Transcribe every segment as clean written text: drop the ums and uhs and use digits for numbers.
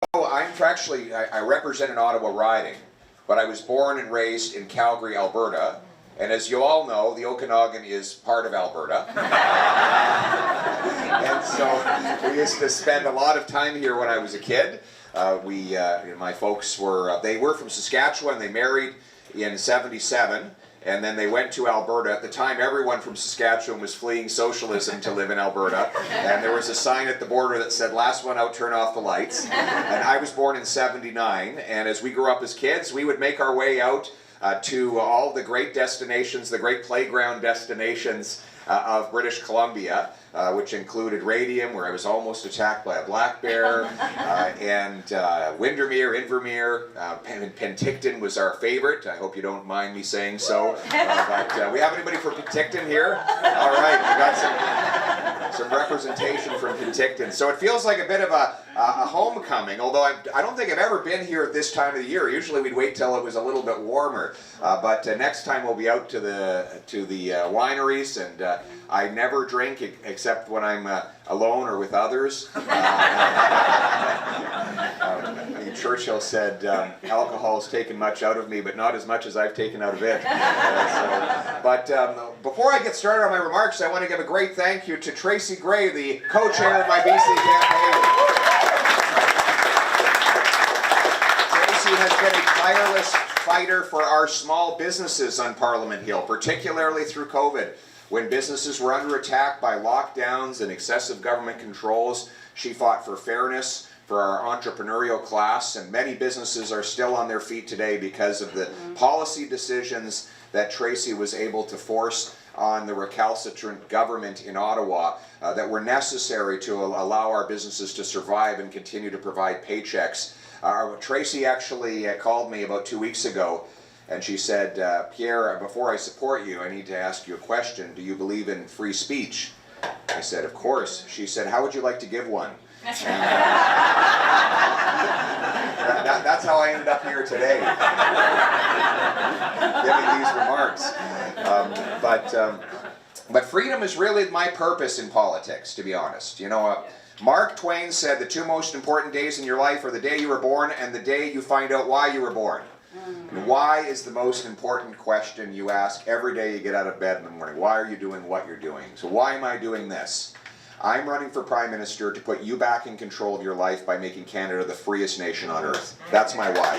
I represent an Ottawa riding, but I was born and raised in Calgary, Alberta, and as you all know, the Okanagan is part of Alberta. And so we used to spend a lot of time here when I was a kid. My folks were from Saskatchewan. They married in '77. And then they went to Alberta. At the time, everyone from Saskatchewan was fleeing socialism to live in Alberta. And there was a sign at the border that said, "Last one out, turn off the lights." And I was born in '79. And as we grew up as kids, we would make our way out to all the great destinations, the great playground destinations of British Columbia, which included Radium, where I was almost attacked by a black bear, and Windermere, Invermere, Penticton was our favorite. I hope you don't mind me saying so. But we have anybody from Penticton here? All right, we got some representation from Penticton. So it feels like a bit of a homecoming, although I don't think I've ever been here at this time of the year. Usually we'd wait till it was a little bit warmer. But next time we'll be out to the wineries, and I never drink except when I'm alone or with others. Churchill said, "Alcohol's taken much out of me, but not as much as I've taken out of it." Before I get started on my remarks, I want to give a great thank you to Tracy Gray, the co-chair of my BC campaign. Tracy has been a tireless fighter for our small businesses on Parliament Hill, particularly through COVID. When businesses were under attack by lockdowns and excessive government controls, she fought for fairness for our entrepreneurial class, and many businesses are still on their feet today because of the policy decisions that Tracy was able to force on the recalcitrant government in Ottawa that were necessary to allow our businesses to survive and continue to provide paychecks. Tracy actually called me about 2 weeks ago, and she said, "Pierre, before I support you, I need to ask you a question. Do you believe in free speech?" I said, "Of course." She said, "How would you like to give one?" That's how I ended up here today, giving these remarks. But freedom is really my purpose in politics, to be honest. You know, Mark Twain said the two most important days in your life are the day you were born and the day you find out why you were born. And why is the most important question you ask every day you get out of bed in the morning. Why are you doing what you're doing? So why am I doing this? I'm running for Prime Minister to put you back in control of your life by making Canada the freest nation on earth. That's my why.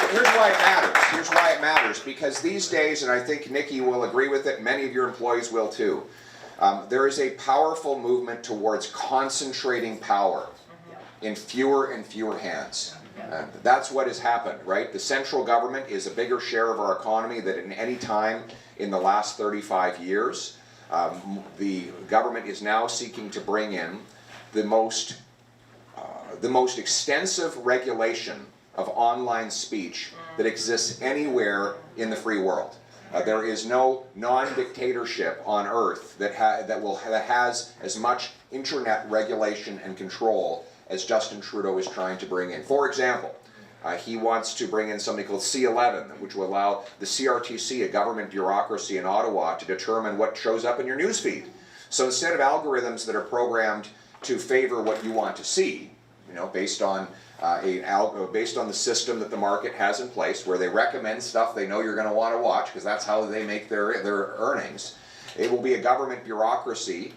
And here's why it matters. Here's why it matters. Because these days, and I think Nikki will agree with it, many of your employees will too, there is a powerful movement towards concentrating power in fewer and fewer hands. That's what has happened, right? The central government is a bigger share of our economy than at any time in the last 35 years. The government is now seeking to bring in the most extensive regulation of online speech that exists anywhere in the free world. There is no non-dictatorship on earth that has as much internet regulation and control as Justin Trudeau is trying to bring in. For example, he wants to bring in something called C11, which will allow the CRTC, a government bureaucracy in Ottawa, to determine what shows up in your newsfeed. So instead of algorithms that are programmed to favor what you want to see, you know, based on the system that the market has in place, where they recommend stuff they know you're going to want to watch, because that's how they make their earnings, it will be a government bureaucracy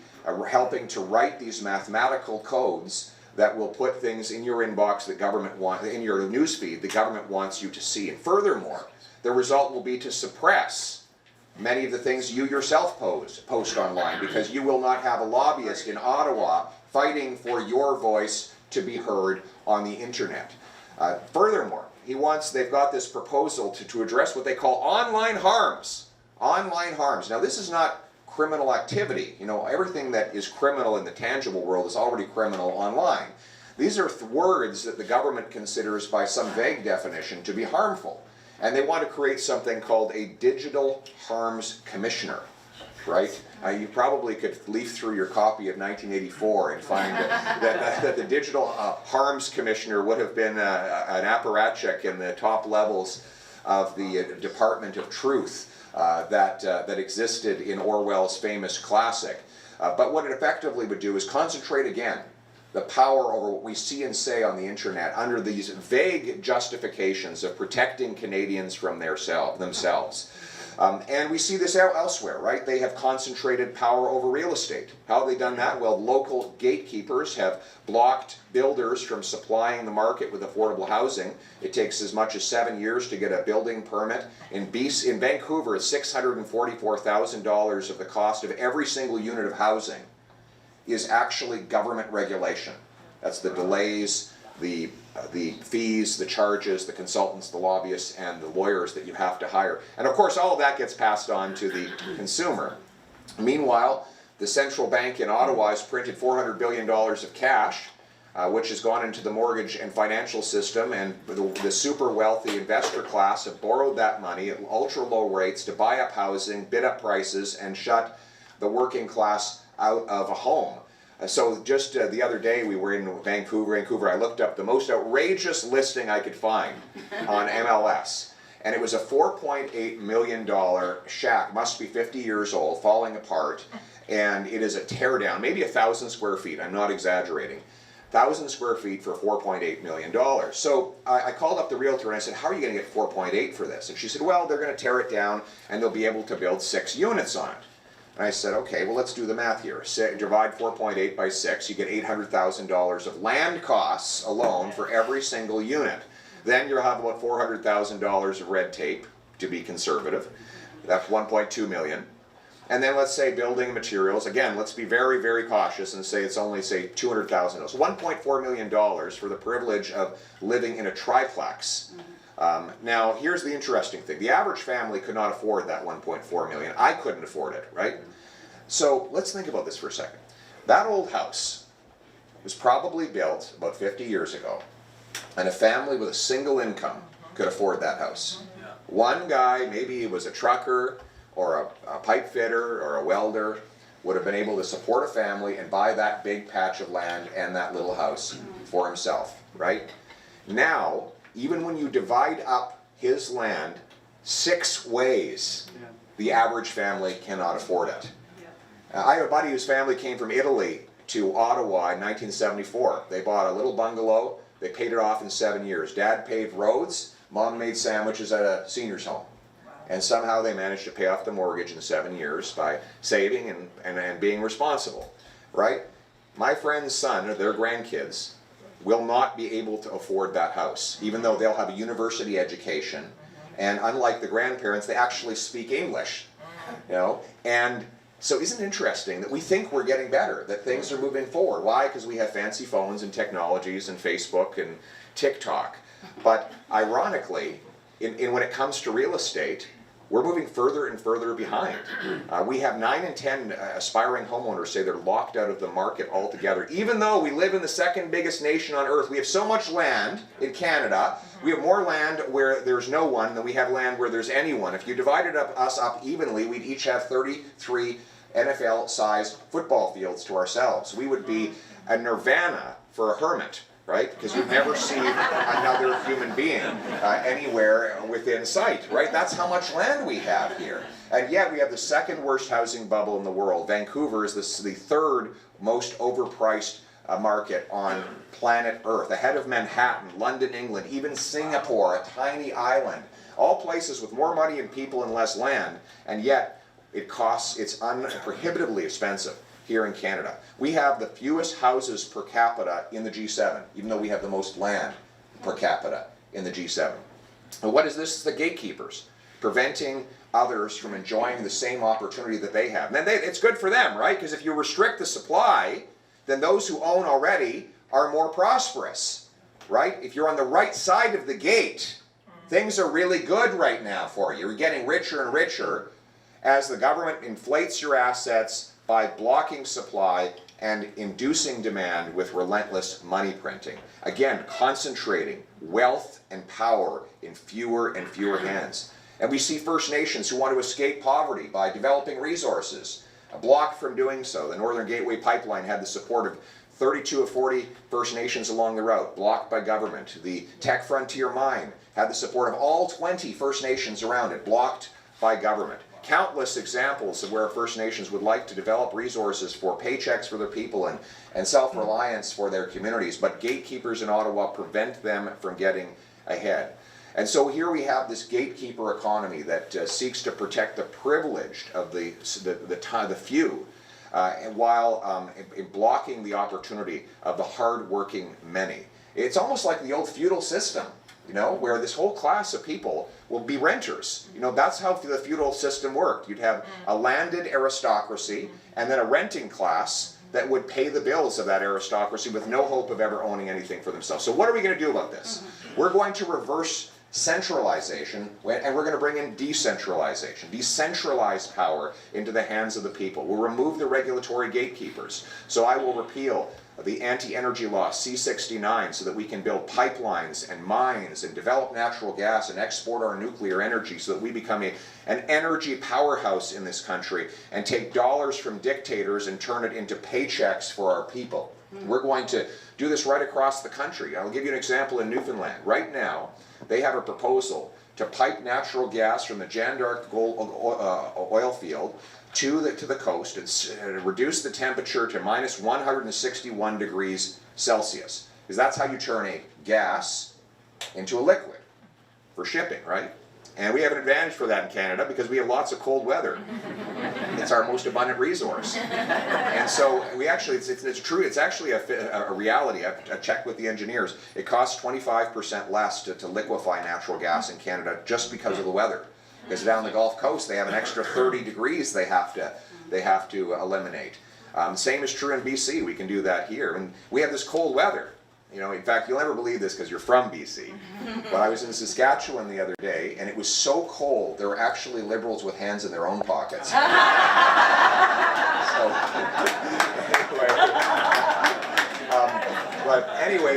helping to write these mathematical codes that will put things in your inbox that government wants, in your newsfeed, the government wants you to see. And furthermore, the result will be to suppress many of the things you yourself post online, because you will not have a lobbyist in Ottawa fighting for your voice to be heard on the internet. Furthermore, they've got this proposal to address what they call online harms. Online harms. Now, this is not criminal activity. You know, everything that is criminal in the tangible world is already criminal online. These are words that the government considers by some vague definition to be harmful. And they want to create something called a Digital Harms Commissioner, right? You probably could leaf through your copy of 1984 and find that the Digital Harms Commissioner would have been an apparatchik in the top levels of the Department of Truth that existed in Orwell's famous classic. But what it effectively would do is concentrate again the power over what we see and say on the internet under these vague justifications of protecting Canadians from themselves. And we see this elsewhere, right? They have concentrated power over real estate. How have they done that? Well, local gatekeepers have blocked builders from supplying the market with affordable housing. It takes as much as 7 years to get a building permit. In Vancouver, it's $644,000 of the cost of every single unit of housing is actually government regulation. That's the delays, the fees, the charges, the consultants, the lobbyists, and the lawyers that you have to hire. And of course, all of that gets passed on to the consumer. Meanwhile, the central bank in Ottawa has printed $400 billion of cash, which has gone into the mortgage and financial system, and the super wealthy investor class have borrowed that money at ultra low rates to buy up housing, bid up prices, and shut the working class out of a home. So just the other day we were in Vancouver, I looked up the most outrageous listing I could find on MLS. And it was a $4.8 million shack, must be 50 years old, falling apart. And it is a teardown, maybe 1,000 square feet, I'm not exaggerating. 1,000 square feet for $4.8 million. So I called up the realtor and I said, how are you going to get 4.8 for this? And she said, well, they're going to tear it down and they'll be able to build 6 units on it. And I said, okay, well, let's do the math here. Divide 4.8 by 6, you get $800,000 of land costs alone for every single unit. Then you'll have about $400,000 of red tape, to be conservative. That's $1.2 million. And then let's say building materials. Again, let's be very, very cautious and say it's only, say, $200,000. $1.4 million for the privilege of living in a triplex. Now, here's the interesting thing. The average family could not afford that $1.4 million. I couldn't afford it, right? So let's think about this for a second. That old house was probably built about 50 years ago, and a family with a single income could afford that house. One guy, maybe he was a trucker or a pipe fitter or a welder, would have been able to support a family and buy that big patch of land and that little house for himself, right? Now, even when you divide up his land 6 ways, the average family cannot afford it. I have a buddy whose family came from Italy to Ottawa in 1974. They bought a little bungalow, they paid it off in 7 years. Dad paved roads, Mom made sandwiches at a senior's home. And somehow they managed to pay off the mortgage in 7 years by saving and being responsible, right? My friend's son, or their grandkids, will not be able to afford that house, even though they'll have a university education. And unlike the grandparents, they actually speak English, you know? And so isn't it interesting that we think we're getting better, that things are moving forward? Why? Because we have fancy phones and technologies and Facebook and TikTok. But ironically, when it comes to real estate, we're moving further and further behind. We have 9 in 10 aspiring homeowners say they're locked out of the market altogether. Even though we live in the second biggest nation on earth, we have so much land in Canada. We have more land where there's no one than we have land where there's anyone. If you divided us up evenly, we'd each have 33 NFL-sized football fields to ourselves. We would be a nirvana for a hermit, right? Because you'd never see another human being anywhere within sight, right? That's how much land we have here. And yet we have the second worst housing bubble in the world. Vancouver is the third most overpriced market on planet Earth, ahead of Manhattan, London, England, even Singapore, a tiny island. All places with more money and people and less land, and yet it's prohibitively expensive here in Canada. We have the fewest houses per capita in the G7, even though we have the most land per capita in the G7. And what is this? It's the gatekeepers, preventing others from enjoying the same opportunity that they have. And then it's good for them, right? Because if you restrict the supply, then those who own already are more prosperous, right? If you're on the right side of the gate, things are really good right now for you. You're getting richer and richer as the government inflates your assets by blocking supply and inducing demand with relentless money printing. Again, concentrating wealth and power in fewer and fewer hands. And we see First Nations who want to escape poverty by developing resources, blocked from doing so. The Northern Gateway Pipeline had the support of 32 of 40 First Nations along the route, blocked by government. The Tech Frontier Mine had the support of all 20 First Nations around it, blocked by government. countless examples of where First Nations would like to develop resources for paychecks for their people and self-reliance for their communities, but gatekeepers in Ottawa prevent them from getting ahead. And so here we have this gatekeeper economy that seeks to protect the privileged of the few, while blocking the opportunity of the hard-working many. It's almost like the old feudal system, you know, where this whole class of people will be renters. You know, that's how the feudal system worked. You'd have a landed aristocracy and then a renting class that would pay the bills of that aristocracy with no hope of ever owning anything for themselves. So what are we going to do about this? We're going to reverse centralization, and we're going to bring in decentralization, decentralized power into the hands of the people. We'll remove the regulatory gatekeepers. So I will repeal the anti-energy law, C-69, so that we can build pipelines and mines and develop natural gas and export our nuclear energy so that we become an energy powerhouse in this country and take dollars from dictators and turn it into paychecks for our people. We're going to do this right across the country. I'll give you an example in Newfoundland. Right now, they have a proposal to pipe natural gas from the Jeanne d'Arc oil field to the coast and reduce the temperature to minus 161 degrees Celsius. Because that's how you turn a gas into a liquid for shipping, right? And we have an advantage for that in Canada because we have lots of cold weather. It's our most abundant resource. And so we actually, it's true, it's actually a reality. I've checked with the engineers. It costs 25% less to liquefy natural gas in Canada just because of the weather. Because down the Gulf Coast, they have an extra 30 degrees they have to eliminate. Same is true in BC. We can do that here. And we have this cold weather. You know, in fact, you'll never believe this because you're from BC, but I was in Saskatchewan the other day, and it was so cold, there were actually Liberals with hands in their own pockets.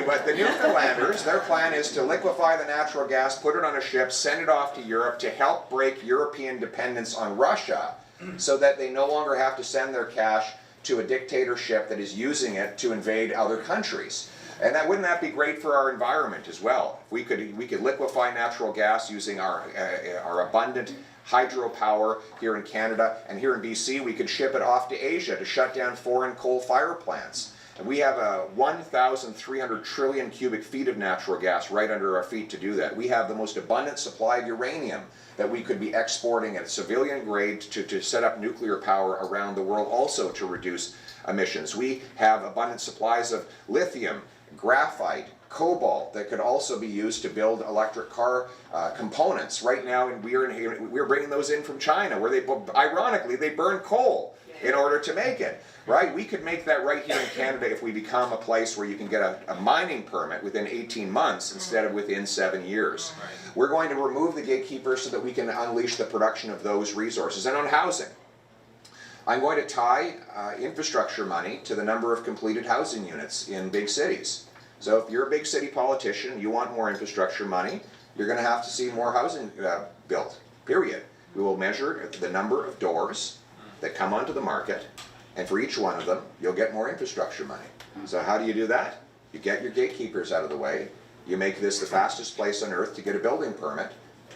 But the Newfoundlanders, their plan is to liquefy the natural gas, put it on a ship, send it off to Europe to help break European dependence on Russia so that they no longer have to send their cash to a dictatorship that is using it to invade other countries. And wouldn't that be great for our environment as well? We could liquefy natural gas using our abundant hydropower here in Canada, and here in BC we could ship it off to Asia to shut down foreign coal fire plants. And we have 1,300 trillion cubic feet of natural gas right under our feet to do that. We have the most abundant supply of uranium that we could be exporting at civilian grade to set up nuclear power around the world, also to reduce emissions. We have abundant supplies of lithium, graphite, cobalt that could also be used to build electric car components. Right now, we're bringing those in from China, where ironically they burn coal in order to make it. Right? We could make that right here in Canada if we become a place where you can get a mining permit within 18 months instead of within 7 years. We're going to remove the gatekeepers so that we can unleash the production of those resources. And on housing, I'm going to tie infrastructure money to the number of completed housing units in big cities. So if you're a big city politician, you want more infrastructure money, you're going to have to see more housing built, period. We will measure the number of doors that come onto the market, and for each one of them, you'll get more infrastructure money. So how do you do that? You get your gatekeepers out of the way, you make this the fastest place on earth to get a building permit,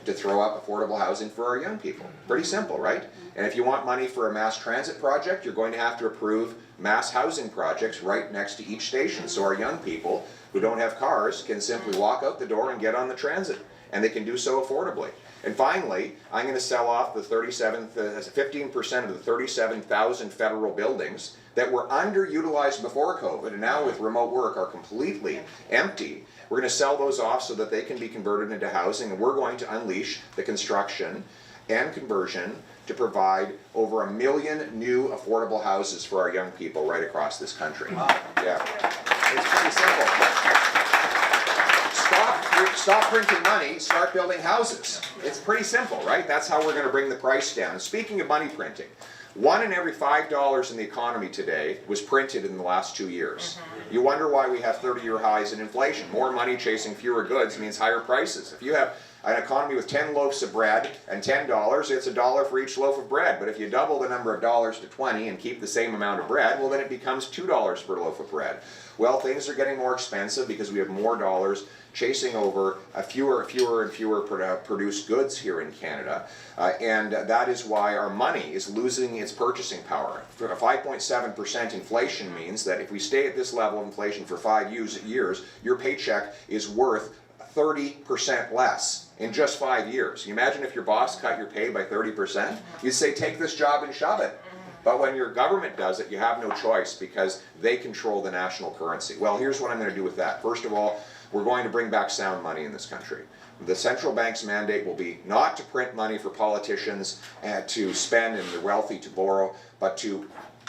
to throw up affordable housing for our young people. Pretty simple, right? And if you want money for a mass transit project, you're going to have to approve mass housing projects right next to each station. So our young people who don't have cars can simply walk out the door and get on the transit. And they can do so affordably. And finally, I'm going to sell off the 15% of the 37,000 federal buildings that were underutilized before COVID and now with remote work are completely empty. We're going to sell those off so that they can be converted into housing, and we're going to unleash the construction and conversion to provide over 1 million new affordable houses for our young people right across this country. Wow. Yeah, it's pretty simple. Stop printing money, start building houses. It's pretty simple, right? That's how we're going to bring the price down. And speaking of money printing, 1 in every $5 in the economy today was printed in the last 2 years. You wonder why we have 30-year highs in inflation. More money chasing fewer goods means higher prices. If you have an economy with 10 loaves of bread and $10, it's $1 for each loaf of bread. But if you double the number of dollars to 20 and keep the same amount of bread, well, then it becomes $2 per loaf of bread. Well, things are getting more expensive because we have more dollars chasing over fewer and fewer produced goods here in Canada. And that is why our money is losing its purchasing power. 5.7% inflation means that if we stay at this level of inflation for 5 years, your paycheck is worth 30% less in just 5 years. You imagine if your boss cut your pay by 30%, you'd say, take this job and shove it. But when your government does it, you have no choice because they control the national currency. Well, here's what I'm going to do with that. First of all, we're going to bring back sound money in this country. The central bank's mandate will be not to print money for politicians and to spend and the wealthy to borrow, but to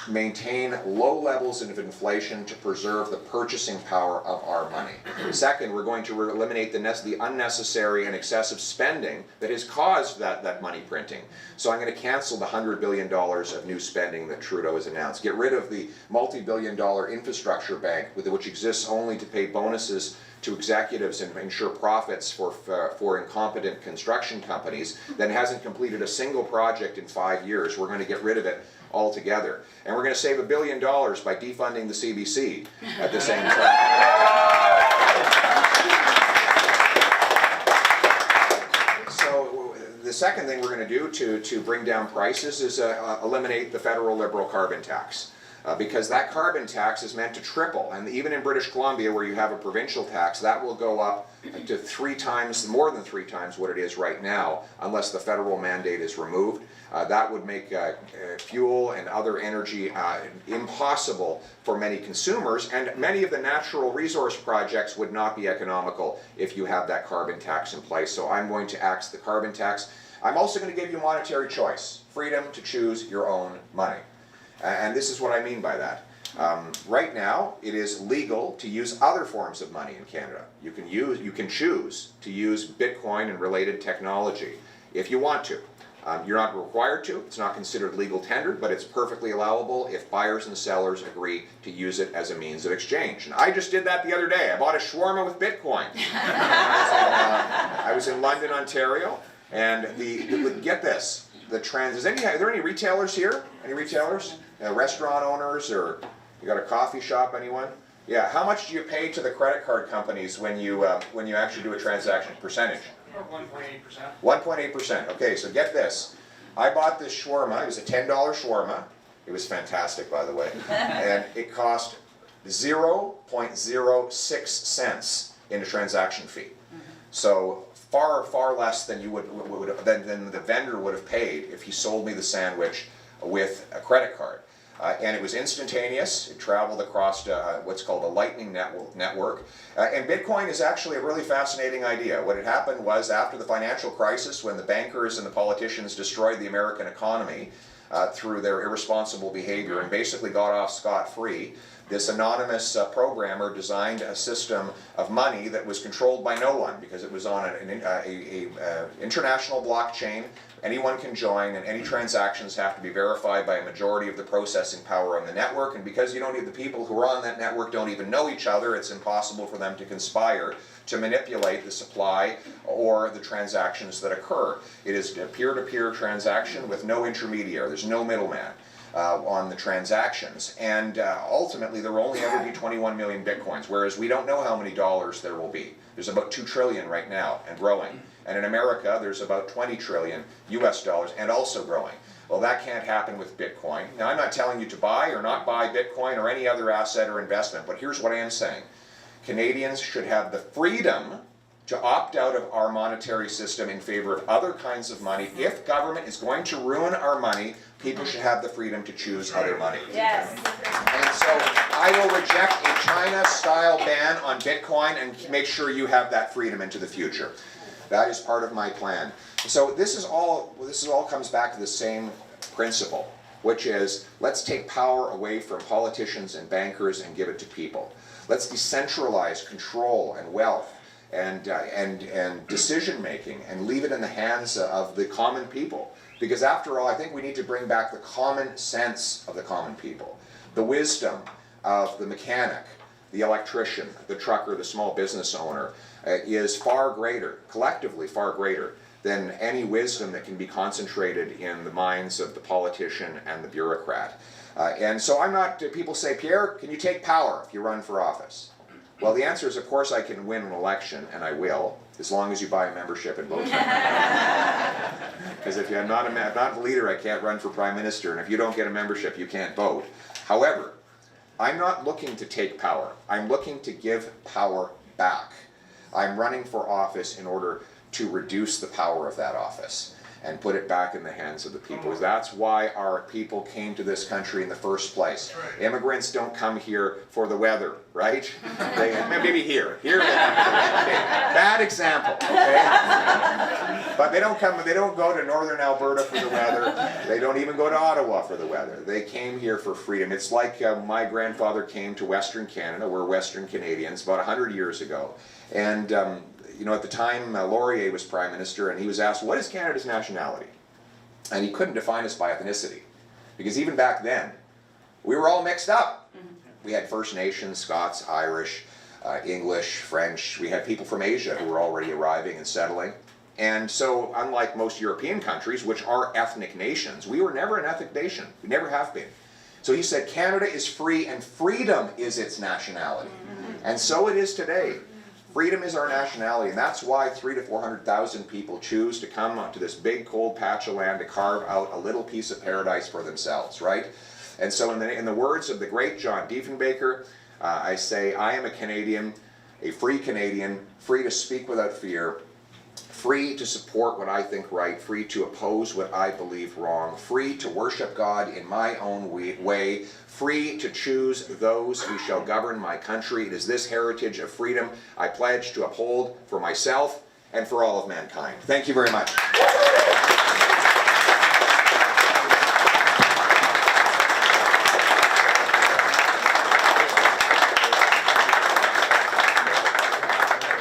maintain low levels of inflation to preserve the purchasing power of our money. Second, we're going to eliminate the unnecessary and excessive spending that has caused that money printing. So I'm going to cancel the $100 billion of new spending that Trudeau has announced. Get rid of the multi-billion-dollar infrastructure bank, which exists only to pay bonuses to executives and ensure profits for incompetent construction companies, that hasn't completed a single project in 5 years. We're going to get rid of it altogether. And we're going to save $1 billion by defunding the CBC at the same time. So the second thing we're going to do to bring down prices is eliminate the federal Liberal carbon tax. Because that carbon tax is meant to triple, and even in British Columbia, where you have a provincial tax, that will go up to 3 times, more than 3 times what it is right now, unless the federal mandate is removed. That would make fuel and other energy impossible for many consumers, and many of the natural resource projects would not be economical if you have that carbon tax in place. So I'm going to axe the carbon tax. I'm also going to give you monetary choice, freedom to choose your own money. And this is what I mean by that. Right now, it is legal to use other forms of money in Canada. You can choose to use Bitcoin and related technology if you want to. You're not required to. It's not considered legal tender, but it's perfectly allowable if buyers and sellers agree to use it as a means of exchange. And I just did that the other day. I bought a shawarma with Bitcoin. I was in London, Ontario, and get this. Are there any retailers here? Any retailers? Restaurant owners, or you got a coffee shop, anyone? Yeah, how much do you pay to the credit card companies when you actually do a transaction? Percentage? 1.8%. 1.8%. Okay, so get this. I bought this shawarma. It was a $10 shawarma. It was fantastic, by the way. And it cost 0.06 cents in a transaction fee. So far less than than the vendor would have paid if he sold me the sandwich with a credit card. And it was instantaneous. It traveled across what's called a lightning network. And Bitcoin is actually a really fascinating idea. What had happened was, after the financial crisis, when the bankers and the politicians destroyed the American economy through their irresponsible behavior and basically got off scot-free, this anonymous programmer designed a system of money that was controlled by no one, because it was on an international blockchain. Anyone can join, and any transactions have to be verified by a majority of the processing power on the network. And because the people who are on that network don't even know each other, it's impossible for them to conspire to manipulate the supply or the transactions that occur. It is a peer-to-peer transaction with no intermediary. There's no middleman on the transactions. And ultimately, there will only ever be 21 million Bitcoins, whereas we don't know how many dollars there will be. There's about 2 trillion right now and growing. And in America, there's about 20 trillion US dollars and also growing. Well, that can't happen with Bitcoin. Now, I'm not telling you to buy or not buy Bitcoin or any other asset or investment, but here's what I am saying. Canadians should have the freedom to opt out of our monetary system in favor of other kinds of money. If government is going to ruin our money, people should have the freedom to choose other money. Yes. And so I will reject a China-style ban on Bitcoin and make sure you have that freedom into the future. That is part of my plan. So this is all comes back to the same principle, which is, let's take power away from politicians and bankers and give it to people. Let's decentralize control and wealth and decision making and leave it in the hands of the common people. Because after all, I think we need to bring back the common sense of the common people, the wisdom of the mechanic, the electrician, the trucker, the small business owner is far greater, collectively far greater, than any wisdom that can be concentrated in the minds of the politician and the bureaucrat. And so I'm not, people say, Pierre, can you take power if you run for office? Well, the answer is, of course, I can win an election, and I will, as long as you buy a membership and vote for me. Because if I'm not a leader, I can't run for prime minister, and if you don't get a membership, you can't vote. However, I'm not looking to take power. I'm looking to give power back. I'm running for office in order to reduce the power of that office and put it back in the hands of the people. That's why our people came to this country in the first place. Immigrants don't come here for the weather, right? Maybe here. Here they come for the weather. Okay. Bad example, okay? But they don't go to northern Alberta for the weather. They don't even go to Ottawa for the weather. They came here for freedom. It's like my grandfather came to Western Canada. We're Western Canadians about 100 years ago. And you know, at the time, Laurier was Prime Minister, and he was asked, what is Canada's nationality? And he couldn't define us by ethnicity. Because even back then, we were all mixed up. We had First Nations, Scots, Irish, English, French. We had people from Asia who were already arriving and settling. And so, unlike most European countries, which are ethnic nations, we were never an ethnic nation. We never have been. So he said, Canada is free, and freedom is its nationality. And so it is today. Freedom is our nationality, and that's why 300,000 to 400,000 people choose to come to this big cold patch of land to carve out a little piece of paradise for themselves, right? And so in the words of the great John Diefenbaker, I say, I am a Canadian, free to speak without fear, free to support what I think right, free to oppose what I believe wrong, free to worship God in my own way, free to choose those who shall govern my country. It is this heritage of freedom I pledge to uphold for myself and for all of mankind. Thank you very much.